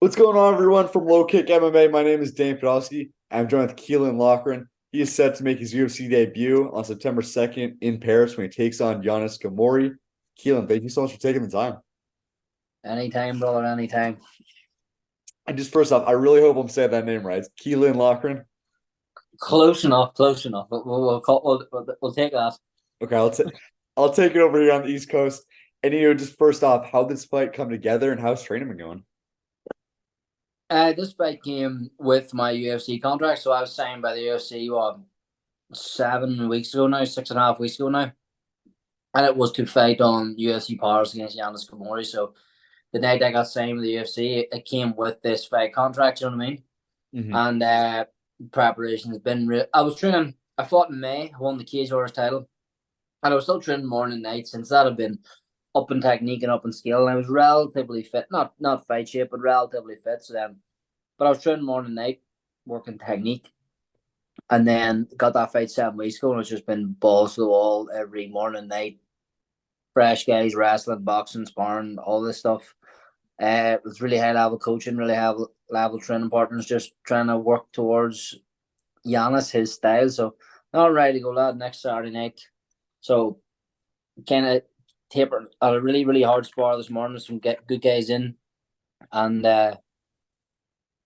What's going on, everyone, from LowKick MMA? My name is Dan Podolsky. I'm joined with Caolan Loughran. He is set to make his UFC debut on September 2nd in Paris when he takes on Giannis Gamori. Caolan, thank you so much for taking the time. Anytime, brother, anytime. And just first off, I really hope I'm saying that name right. It's Caolan Loughran. Close enough, close enough. We'll take that. Okay, I'll take it over here on the East Coast. And just first off, how did this fight come together and how's training been going? This fight came with my UFC contract, so I was signed by the UFC 7 weeks ago now, 6.5 weeks ago now, and it was to fight on UFC Paris against Giannis Gamori. So the night I got signed with the UFC, it came with this fight contract. You know what I mean? Mm-hmm. And preparation has been real. I was training. I fought in May, won the Cage Warriors title, and I was still training morning and night since that had been up in technique and up in skill, and I was relatively fit, not fight shape, but relatively fit. So then, but I was training morning and night, working technique, and then got that fight 7 weeks ago, and it's just been balls to the wall every morning and night. Fresh guys, wrestling, boxing, sparring, all this stuff. It was really high level coaching, really high level training partners, just trying to work towards Giannis, his style. So, all right to go, lad, next Saturday night. So, kind of taper at a really, really hard spar this morning with some good guys in. And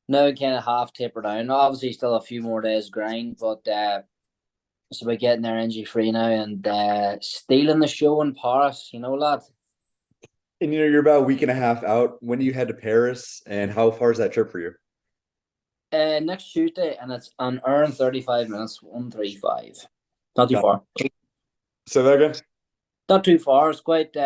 now kind of half taper down. Obviously, still a few more days grind, but so we're getting there injury free now and stealing the show in Paris, lad. And you're about a week and a half out. When do you head to Paris and how far is that trip for you? Next Tuesday, and it's an hour and 35 minutes, 135. Not too Got far. So that again? Not too far. It's quite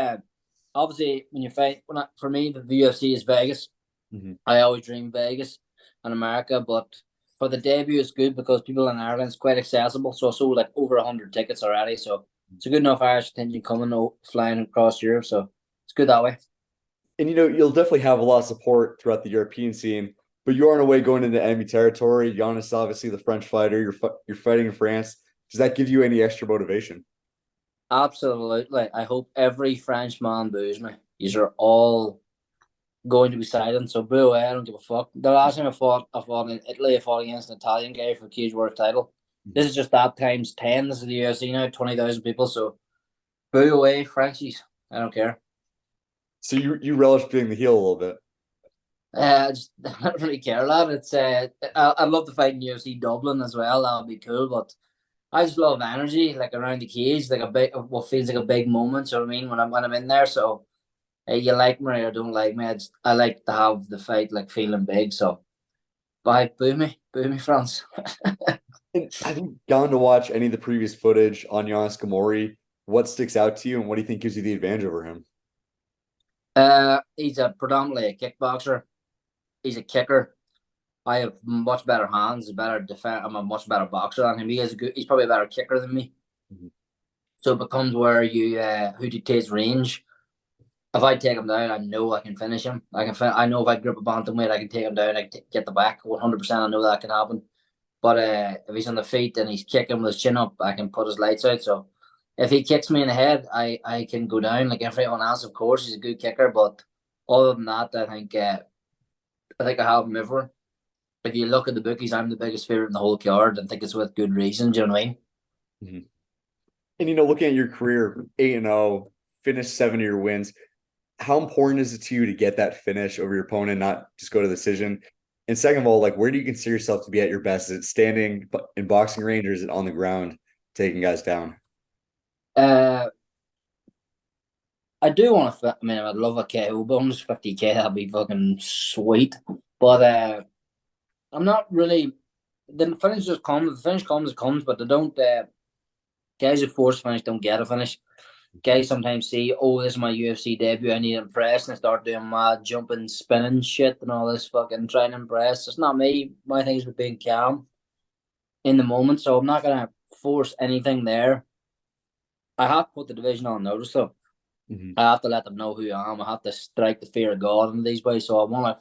obviously when you fight. For me, the UFC is Vegas. Mm-hmm. I always dream Vegas and America, but for the debut, it's good because people in Ireland is quite accessible. So I sold like over 100 tickets already. So it's a good enough Irish attention coming flying across Europe. So it's good that way. And you'll definitely have a lot of support throughout the European scene, but you are in a way going into enemy territory. Giannis, obviously the French fighter. You're fighting in France. Does that give you any extra motivation? Absolutely. I hope every Frenchman boos me. These are all going to be silent. So boo away. I don't give a fuck. The last time I fought in Italy. I fought against an Italian guy for Cage Warriors title. This is just that times 10. This is the UFC now, 20,000 people. So boo away, Frenchies. I don't care. So you relish being the heel a little bit. I don't really care, lad. It's I'd love to fight in UFC Dublin as well. That would be cool. But I just love energy, like around the cage, like a big, what feels like a big moment. You know what I mean? When I'm in there. So you like me or don't like me, I like to have the fight like feeling big. So bye, boo me, France. And have you gone to watch any of the previous footage on Giannis Gamori? What sticks out to you, and what do you think gives you the advantage over him? He's a predominantly a kickboxer. He's a kicker. I have much better hands, better defense. I'm a much better boxer than him. He's probably a better kicker than me. Mm-hmm. So it becomes where you who dictates range. If I take him down, I know I can finish him. I know if I grip a bantamweight, I can take him down. I can get the back 100%. I know that can happen. But if he's on the feet and he's kicking with his chin up, I can put his lights out. So if he kicks me in the head, I can go down like everyone else. Of course, he's a good kicker, but other than that, I think I have him over. If you look at the bookies, I'm the biggest favorite in the whole card, and think it's with good reason. Do you know what I mean? Mm-hmm. And looking at your career, 8-0, finished 7 of your wins. How important is it to you to get that finish over your opponent, not just go to decision? And second of all, like, where do you consider yourself to be at your best? Is it standing in boxing range, or is it on the ground taking guys down? Uh, I do want to. I mean, I'd love a KO bonus, 50K. That'd be fucking sweet. But I'm not really. The finish just comes. The finish comes, it comes. But they don't. Guys who force finish don't get a finish. Guys sometimes see, oh, this is my UFC debut. I need to impress, and start doing mad jumping, spinning shit, and all this fucking trying to impress. It's not me. My thing is with being calm in the moment. So I'm not gonna force anything there. I have to put the division on notice though. Mm-hmm. I have to let them know who I am. I have to strike the fear of God in these boys. So I want to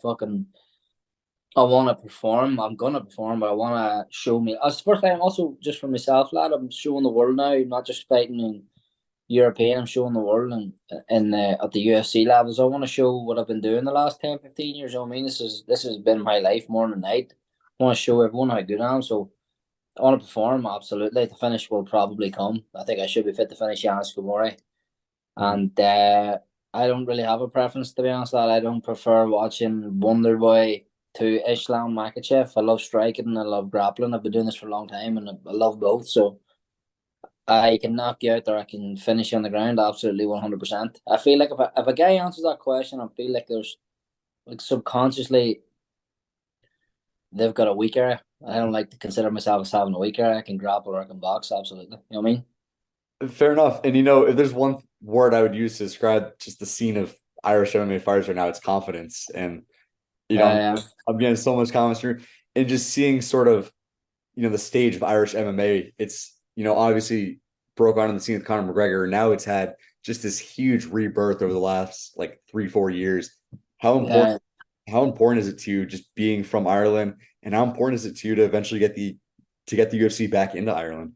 perform. I'm gonna perform, but I want to show me. It's the first time, also just for myself, lad. I'm showing the world now, not just fighting in European. I'm showing the world and at the UFC levels. I want to show what I've been doing the last 10, 15 years. You know what I mean, this has been my life morning and night. I want to show everyone how good I am. So I want to perform, absolutely. The finish will probably come. I think I should be fit to finish Yanis Gamore. And I don't really have a preference, to be honest. That I don't prefer watching Wonderboy to Islam Makhachev. I love striking and I love grappling. I've been doing this for a long time and I love both. So I can knock you out or I can finish you on the ground, absolutely 100%. I feel like if a guy answers that question, I feel like there's like subconsciously they've got a weak area. I don't like to consider myself as having a weak area. I can grapple or I can box, absolutely. You know what I mean? Fair enough. And you know, if there's one word I would use to describe just the scene of Irish MMA fighters right now, it's confidence. And you know, Yeah. I'm getting so much comments through and just seeing sort of, you know, the stage of Irish MMA. It's, you know, obviously broke on the scene with Conor McGregor. And now it's had just this huge rebirth over the last like 3, 4 years. How important Yeah. how important is it to you just being from Ireland? And how important is it to you to eventually get the UFC back into Ireland?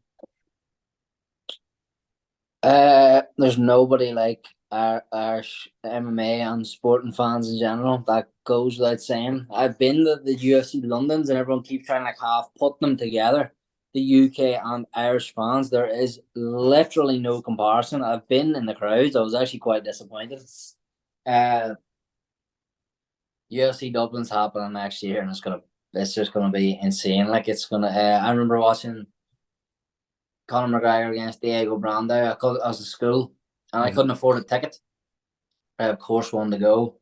There's nobody like Irish MMA and sporting fans in general. That goes without saying. I've been to the UFC Londons and everyone keeps trying to like half put them together. The UK and Irish fans, there is literally no comparison. I've been in the crowds. I was actually quite disappointed. Uh, UFC Dublin's happening next year, and it's just gonna be insane. Like it's gonna. I remember watching Conor McGregor against Diego Brando. I was at school and I Mhm. couldn't afford a ticket. I of course wanted to go.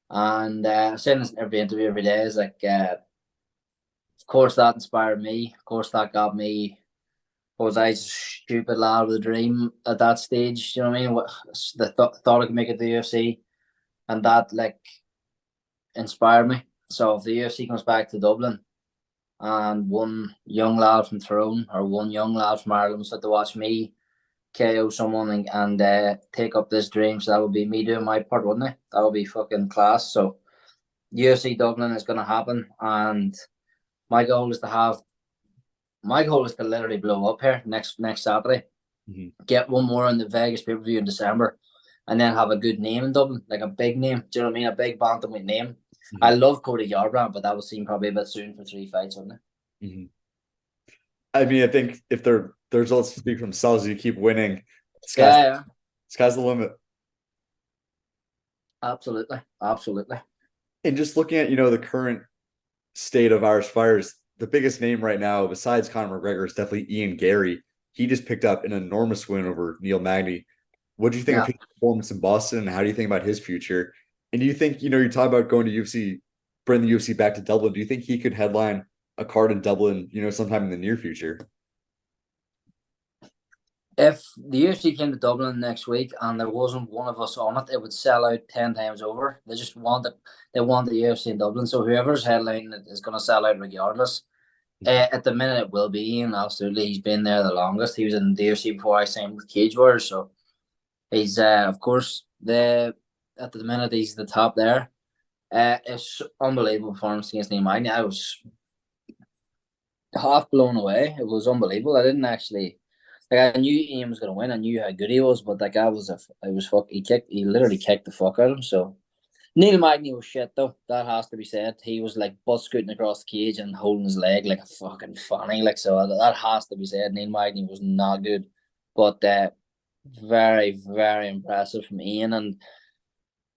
And I'm saying this in every interview every day is like, of course that inspired me. Of course that got me. Was I just a stupid lad with a dream at that stage? You know what I mean? Thought I could make it to the UFC, and that like inspired me. So if the UFC comes back to Dublin, and one young lad from Tyrone or one young lad from Ireland was to watch me KO someone and take up this dream. So that would be me doing my part, wouldn't it? That would be fucking class. So UFC Dublin is going to happen, and my goal is to have my goal is to literally blow up here next Saturday. Mhm. Get one more on the Vegas pay per view in December, and then have a good name in Dublin, like a big name. Do you know what I mean? A big bantamweight name. I Mhm. love Cody Garbrandt, but that would seem probably a bit soon for 3 fights, wouldn't it? Mhm. I mean, I think if the results speak for themselves, you keep winning, sky's Yeah, yeah, sky's the limit. absolutely, absolutely. And just looking at, you know, the current state of Irish fighters, the biggest name right now, besides Conor McGregor, is definitely Ian Gary. He just picked up an enormous win over Neil Magny. What do you think of Yeah. his performance in Boston, and how do you think about his future? And do you think, you know, you talk about going to UFC, bring the UFC back to Dublin. Do you think he could headline a card in Dublin, you know, sometime in the near future? If the UFC came to Dublin next week and there wasn't one of us on it, it would sell out 10 times over. They just want it. They want the UFC in Dublin, so whoever's headlining it is going to sell out regardless. At the minute, it will be Ian. Absolutely, he's been there the longest. He was in the UFC before I signed with Cage Warriors, so he's of course the at the minute he's the top there. It's unbelievable performance against Neil Magny. I was half blown away. It was unbelievable. I didn't actually like. I knew Ian was gonna win. I knew how good he was, but that guy was I was fuck. He literally kicked the fuck out of him. So Neil Magny was shit though. That has to be said. He was like butt scooting across the cage and holding his leg like a fucking fanny. Like so, that has to be said. Neil Magny was not good, but very very impressive from Ian. And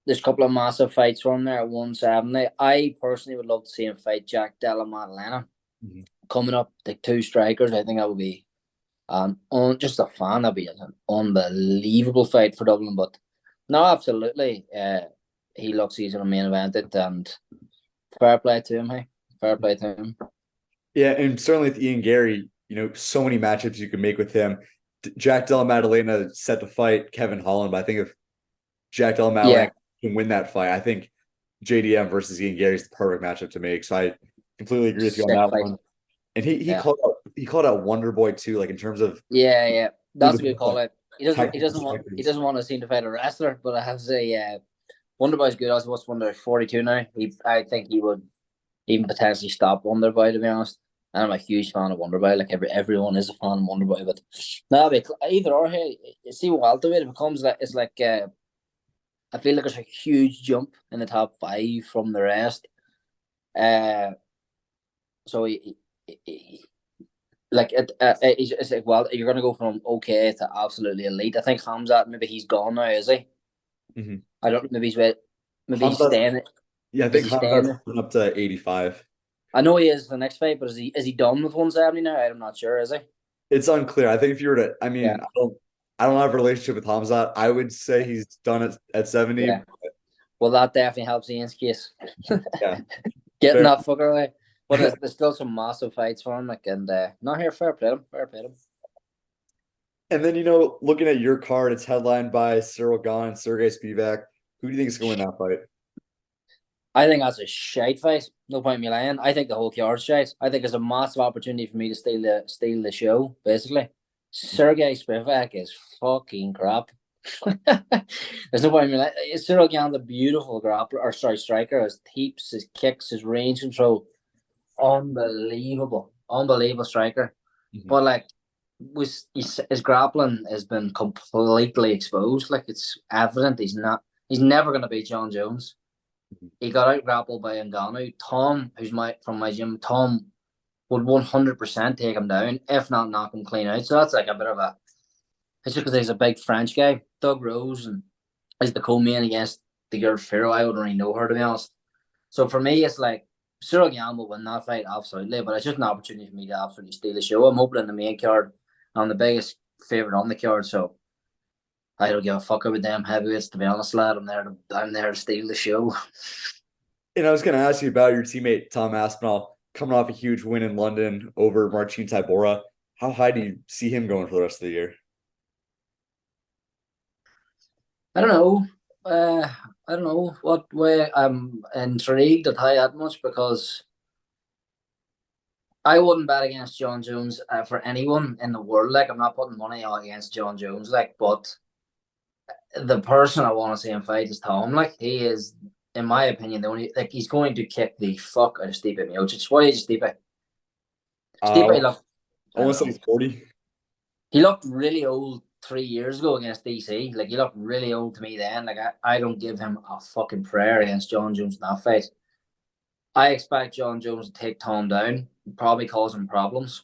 there's a couple of massive fights from there at 170. I personally would love to see him fight Jack Della Maddalena Mhm. coming up. The two strikers. I think that would be just a fan. That'd be an unbelievable fight for Dublin. But no, absolutely. He looks he's going to main event it, and fair play to him. Hey, fair play to him. Yeah, and certainly with Ian Gary, you know, so many matchups you can make with him. Jack Della Maddalena set to fight Kevin Holland, but I think if Jack Della Yeah, Maddalena can win that fight, I think JDM versus Ian Gary is the perfect matchup to make. So I completely agree with you on sick that fight. one. And he Yeah, called out Wonderboy too, like in terms of yeah, yeah. who That's the a good best call like out. technical He strikers. doesn't want to seem to fight a wrestler, but I have to say, Wonderboy's good. I was Wonder 42 now. I think he would even potentially stop Wonderboy, to be honest. And I'm a huge fan of Wonderboy. Like everyone is a fan of Wonderboy, but no, either or. Hey, see welterweight it becomes like it's like I feel like there's a huge jump in the top five from the rest. Uh, so like it's like well, you're gonna go from okay to absolutely elite. I think Hamzat maybe he's gone now, is he? Mhm. I don't. Maybe he's with. Maybe he's Hamzat, staying. yeah, I Is think he staying? Hamzat's up to 85. I know he is for the next fight, but is he done with 170 now? I'm not sure. Is he? It's unclear. I think if you were to, I Yeah, mean, I don't have a relationship with Hamzat. I would say he's done it at 70. yeah. Well, that definitely helps Ian's case. Yeah, Getting fair. that fucker away. But there's still some massive fights for him. Like, and not here, fair play him. Fair play him. And then, looking at your card, it's headlined by Cyril Gahn and Sergey Spivak. Who do you think is going to win that fight? I think that's a shite fight. No point in me lying. I think the whole card's shite. I think it's a massive opportunity for me to steal the show, basically. Sergey Spivak is fucking crap. There's no point in me lying. Cyril Gane's a beautiful grappler, or sorry, striker. His heaps, his kicks, his range control. Unbelievable. Unbelievable striker. Mhm. But like his grappling has been completely exposed. Like it's evident he's never gonna beat John Jones. He got out grappled by Ngannou. Tom, who's from my gym, Tom would 100% take him down, if not knock him clean out. So that's like a bit of a. It's just because he's a big French guy. Doug Rose and is the co-main against the girl Pharaoh. I wouldn't really know her to be honest. So for me, it's like Cyril Gane will win that fight absolutely, but it's just an opportunity for me to absolutely steal the show. I'm opening the main card. I'm the biggest favorite on the card, so I don't give a fuck about them heavyweights. To be honest, lad, I'm there to steal the show. And I was going to ask you about your teammate, Tom Aspinall, coming off a huge win in London over Marcin Tybura. How high do you see him going for the rest of the year? I don't know. I don't know what way I'm intrigued at how that much because I wouldn't bet against John Jones for anyone in the world. Like I'm not putting money on against John Jones. Like, but the person I want to see him fight is Tom. Like he is, in my opinion, the only like he's going to kick the fuck out of Stipe Miocic. What age is Stipe? Uh, Stipe looked, I I want don't to say know. he's 40. He looked really old 3 years ago against DC. Like he looked really old to me then. Like I don't give him a fucking prayer against John Jones in that fight. I expect John Jones to take Tom down, probably cause him problems.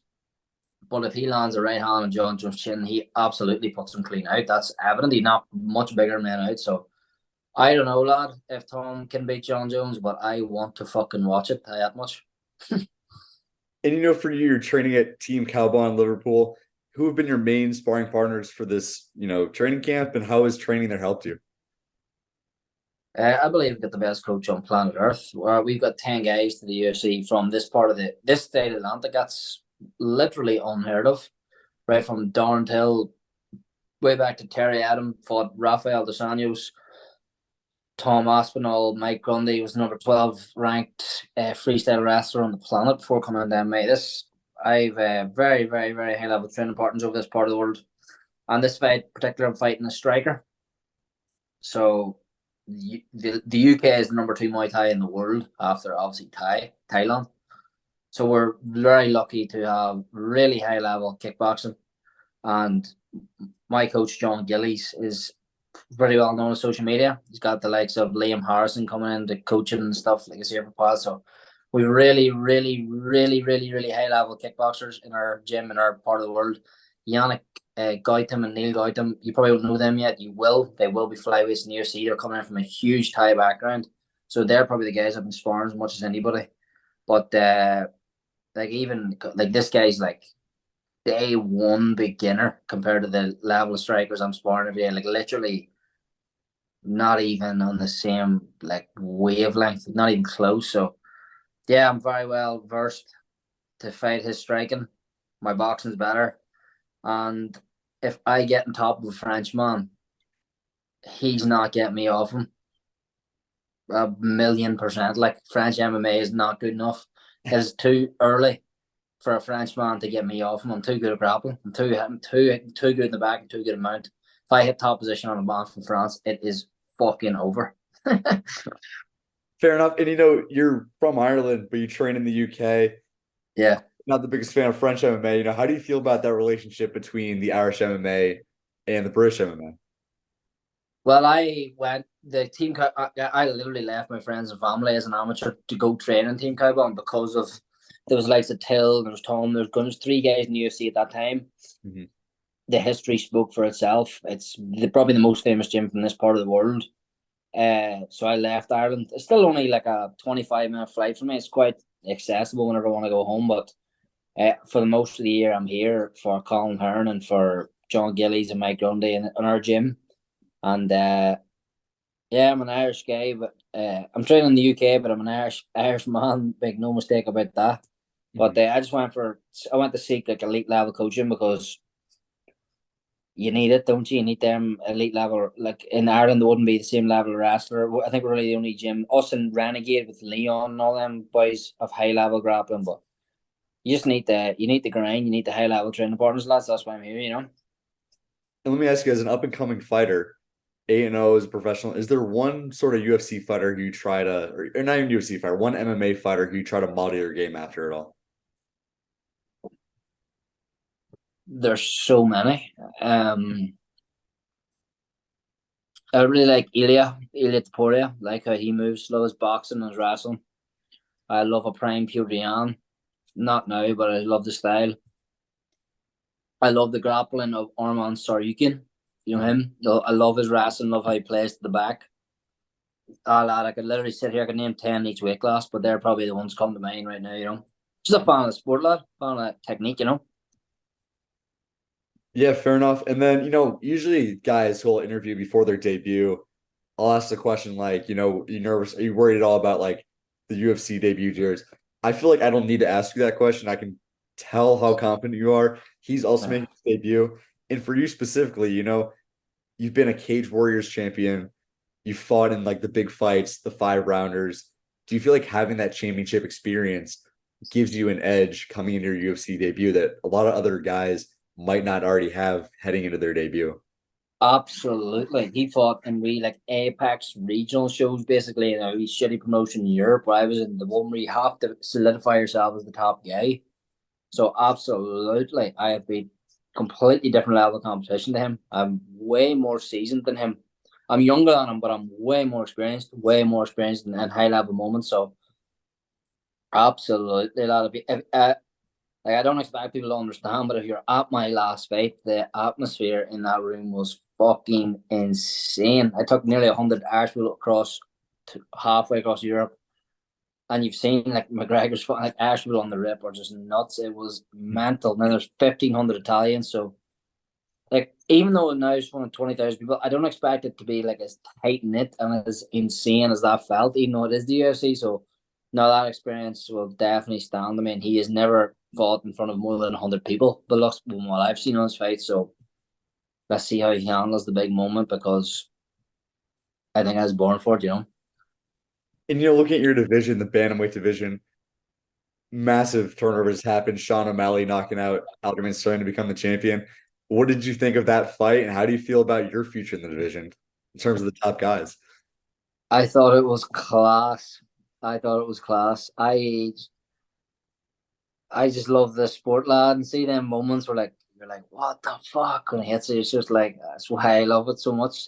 But if he lands a right hand on John Jones' chin, he absolutely puts him clean out. That's evident. He's not much bigger man out. So I don't know, lad, if Tom can beat John Jones, but I want to fucking watch it that much. And for you, you're training at Team Cowboy in Liverpool. Who have been your main sparring partners for this, training camp, and how has training there helped you? I believe we've got the best coach on planet Earth. We've got 10 guys to the UFC from this state of Atlantic. That's literally unheard of. Right from Darren Till way back to Terry Adam, fought Rafael dos Anjos, Tom Aspinall, Mike Grundy was the number 12 ranked freestyle wrestler on the planet before coming into MMA. I've very, very, very high level training partners over this part of the world. And this fight, particularly, I'm fighting a striker. So the UK is the number 2 Muay Thai in the world after obviously Thailand. So we're very lucky to have really high level kickboxing. And my coach, John Gillies, is pretty well known on social media. He's got the likes of Liam Harrison coming into coaching and stuff like I see every pod. So we really, really, really, really, really high level kickboxers in our gym in our part of the world. Yannick Gautam and Neil Gautam, you probably don't know them yet. You will. They will be flyweights in the UFC. They're coming in from a huge Thai background. So they're probably the guys I've been sparring as much as anybody. But like even like this guy's like day one beginner compared to the level of strikers I'm sparring every day. Like literally not even on the same like wavelength, not even close. So yeah, I'm very well versed to fight his striking. My boxing's better. And if I get on top of a Frenchman, he's not getting me off him. 1,000,000%. Like French MMA is not good enough. It's too early for a Frenchman to get me off him. I'm too good at grappling. I'm too good in the back and too good at mount. If I hit top position on a man from France, it is fucking over. Fair enough. And you're from Ireland, but you train in the UK. Yeah. not the biggest fan of French MMA. How do you feel about that relationship between the Irish MMA and the British MMA? Well, I went the team. I literally left my friends and family as an amateur to go train in Team Cowboy, and because of there was likes of Till, there was Tom, there was three guys in the UFC at that time. Mhm. The history spoke for itself. It's probably the most famous gym from this part of the world. So I left Ireland. It's still only like a 25-minute flight for me. It's quite accessible whenever I want to go home. But for the most of the year, I'm here for Caolan Loughran and for John Gillies and Mike Grundy in our gym. And yeah, I'm an Irish guy, but I'm training in the UK, but I'm an Irish man. Make no mistake about that. But Mhm. I went to seek like elite level coaching because you need it, don't you? You need them elite level. Like in Ireland, there wouldn't be the same level of wrestler. I think we're really the only gym. Us and Renegade with Leon and all them boys of high level grappling, but you need the grind, you need the high level training partners, lads. That's why I'm here. And let me ask you, as an up and coming fighter, 8-0 as a professional, is there one sort of UFC fighter who you try to, or not even UFC fighter, one MMA fighter who you try to model your game after at all? There's so many. I really like Ilya Taporia, like how he moves, slow as boxing and his wrestling. I love a prime Purian. Not now, but I love the style. I love the grappling of Arman Saryukin. You know Mhm. him. I love his wrestling. Love how he plays to the back. Lad, I could literally sit here. I could name 10 each weight class, but they're probably the ones come to mind right now. Just a fan of the sport, lad. Fan of technique. Yeah, fair enough. And then, usually guys who will interview before their debut, I'll ask the question like, are you nervous? Are you worried at all about like the UFC debut years? I feel like I don't need to ask you that question. I can tell how confident you are. He's also Yeah. making his debut. And for you specifically, you've been a Cage Warriors champion. You fought in like the big fights, the 5 rounders. Do you feel like having that championship experience gives you an edge coming into your UFC debut that a lot of other guys might not already have heading into their debut? Absolutely. He fought in like Apex regional shows, basically, he's shitty promotion in Europe, where I was in the one where you have to solidify yourself as the top guy. So absolutely, I have been completely different level of competition to him. I'm way more seasoned than him. I'm younger than him, but I'm way more experienced in high level moments. So absolutely, a lot of like I don't expect people to understand, but if you're at my last fight, the atmosphere in that room was fucking insane. I took nearly 100 Irish people across to halfway across Europe, and you've seen like McGregor's fight, like Irish people on the rip are just nuts. It was mental. Now there's 1,500 Italians, so like even though now it's one of 20,000 people, I don't expect it to be like as tight knit and as insane as that felt, even though it is the UFC. So no, that experience will definitely stand. I mean, he has never fought in front of more than 100 people, but look, from what I've seen on his fight. So let's see how he handles the big moment because I think I was born for it. And looking at your division, the bantamweight division, massive turnovers happened. Sean O'Malley knocking out Aljamain Sterling to become the champion. What did you think of that fight, and how do you feel about your future in the division in terms of the top guys? I thought it was class. I thought it was class. I just love the sport, lad, and see them moments where like you're like, what the fuck when it hits it. It's just like that's why I love it so much.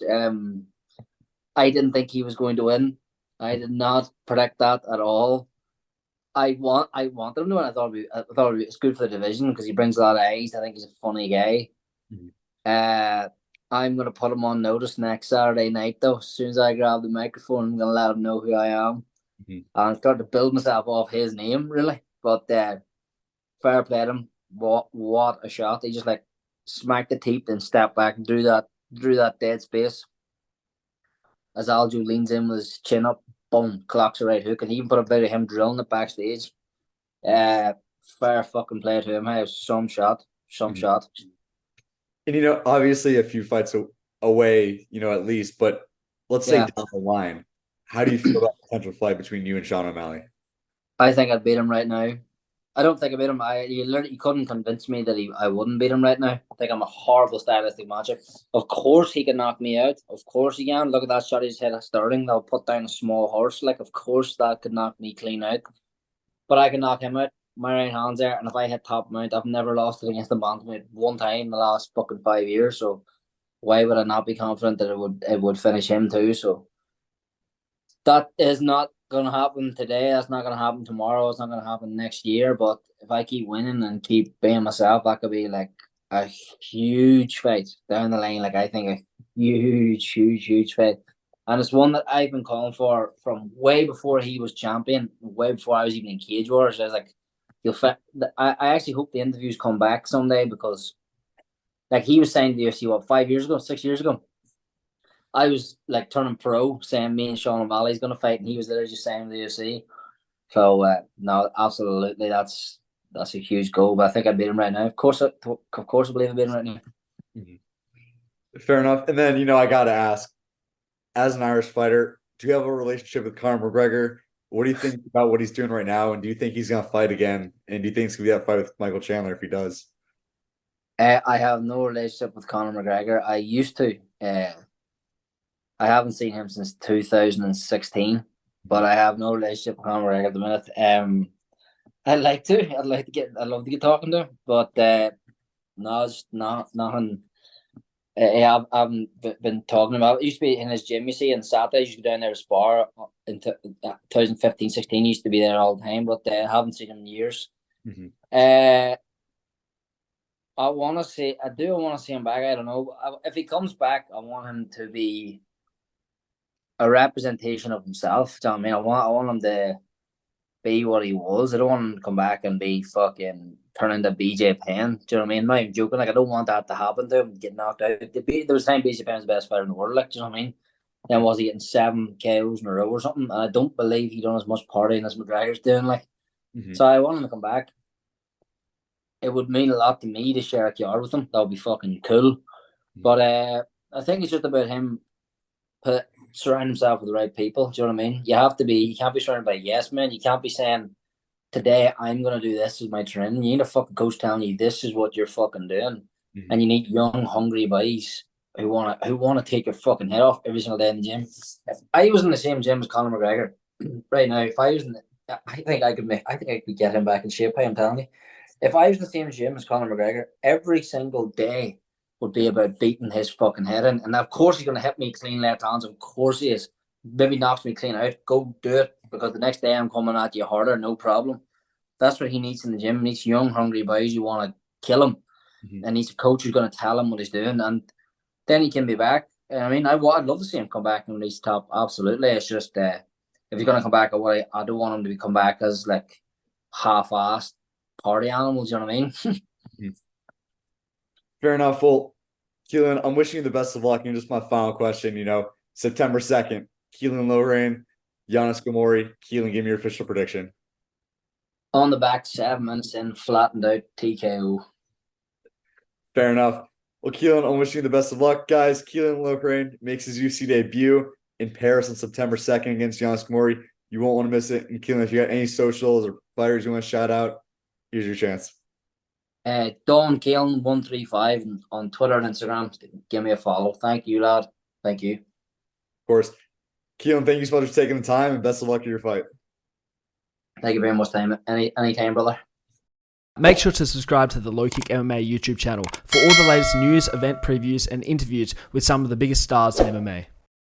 I didn't think he was going to win. I did not predict that at all. I wanted him to win. It's good for the division because he brings a lot of eyes. I think he's a funny guy. Mhm. Uh, I'm gonna put him on notice next Saturday night though. As soon as I grab the microphone, I'm gonna let him know who I am Mhm. and start to build myself off his name really. But fair play to him. What a shot! He just like smacked the teeth and stepped back and drew that dead space as Aljo leans in with his chin up. Boom, clocks a right hook, and he even put a bit of him drilling it backstage. Uh, fair fucking play to him. Hey, some shot, some Mhm. shot. And obviously a few fights away, at least, but let's say Yeah, down the line, how do you feel about the potential fight between you and Sean O'Malley? I think I'd beat him right now. I don't think I beat him. You couldn't convince me that I wouldn't beat him right now. I think I'm a horrible stylistic matchup. Of course he can knock me out. Of course he can. Look at that shot he just hit at Sterling. They'll put down a small horse. Like of course that could knock me clean out. But I can knock him out. my right hand's there, and if I hit top mount, I've never lost it against the bantamweight one time in the last fucking 5 years. So why would I not be confident that it would finish him too? So that is not gonna happen today. That's not gonna happen tomorrow. It's not gonna happen next year. But if I keep winning and keep being myself, that could be like a huge fight down the line. Like I think a huge fight. And it's one that I've been calling for from way before he was champion, way before I was even in Cage Wars. I was like, you'll fit. I actually hope the interviews come back someday, because like he was saying to the UFC, what, 5 years ago, 6 years ago, I was like turning pro, saying me and Sean O'Malley's going to fight, and he was literally just saying to the UFC. So no, absolutely, that's a huge goal. But I think I'd beat him right now. Of course, I believe I'd beat him right now. Mm-hmm. Fair enough. And then, I got to ask, as an Irish fighter, do you have a relationship with Conor McGregor? What do you think about what he's doing right now? And do you think he's going to fight again? And do you think it's going to be that fight with Michael Chandler if he does? I have no relationship with Conor McGregor. I used to. I haven't seen him since 2016, but I have no relationship with Conor McGregor at the minute. I'd like to. I'd love to get talking to him, but no, it's nothing. I haven't been talking about it. It used to be in his gym, you see, on Saturdays. You used to go down there to spar in 2015, 16. He used to be there all the time, but I haven't seen him in years. Mm-hmm. I want to see him back. I don't know. If he comes back, I want him to be a representation of himself. Do you know what I mean? I want him to be what he was. I don't want him to come back and be fucking turn into BJ Penn. Do you know what I mean? I'm not even joking. Like, I don't want that to happen to him, get knocked out. There was time BJ Penn's the best fighter in the world. Like, do you know what I mean? Then was he getting 7 KOs in a row or something? And I don't believe he done as much partying as McGregor's doing. Like, so I want him to come back. It would mean a lot to me to share a yard with him. That would be fucking cool. But I think it's just about him surround himself with the right people. Do you know what I mean? You can't be surrounded by yes men. You can't be saying, today I'm gonna do this as my training. You need a fucking coach telling you this is what you're fucking doing. Mm-hmm. And you need young, hungry boys who wanna take your fucking head off every single day in the gym. If I was in the same gym as Conor McGregor right now, I think I could get him back in shape. I'm telling you. If I was in the same gym as Conor McGregor, every single day would be about beating his fucking head in. And of course he's going to hit me clean left hands. Of course he is. Maybe knocks me clean out. Go do it, because the next day I'm coming at you harder, no problem. That's what he needs in the gym. He needs young, hungry boys who want to kill him. Mm-hmm. And he's a coach who's going to tell him what he's doing. And then he can be back. I mean, I'd love to see him come back and reach top. Absolutely. It's just, if he's going to come back, I don't want him to come back as like half-assed party animals, you know what I mean? Fair enough. Well, Caolan, I'm wishing you the best of luck. And just my final question, September 2nd, Caolan Loughran, Giannis Gamori. Caolan, give me your official prediction. On the back, 7 minutes in, flattened out, TKO. Fair enough. Well, Caolan, I'm wishing you the best of luck, guys. Caolan Loughran makes his UFC debut in Paris on September 2nd against Giannis Gamori. You won't want to miss it. And Caolan, if you got any socials or fighters you want to shout out, here's your chance. Don Caolan 135 on Twitter and Instagram. Give me a follow. Thank you, lad. Thank you. Of course. Caolan, thank you so much for taking the time, and best of luck in your fight. Thank you very much, time. Anytime, brother. Make sure to subscribe to the LowKick MMA YouTube channel for all the latest news, event previews, and interviews with some of the biggest stars in MMA.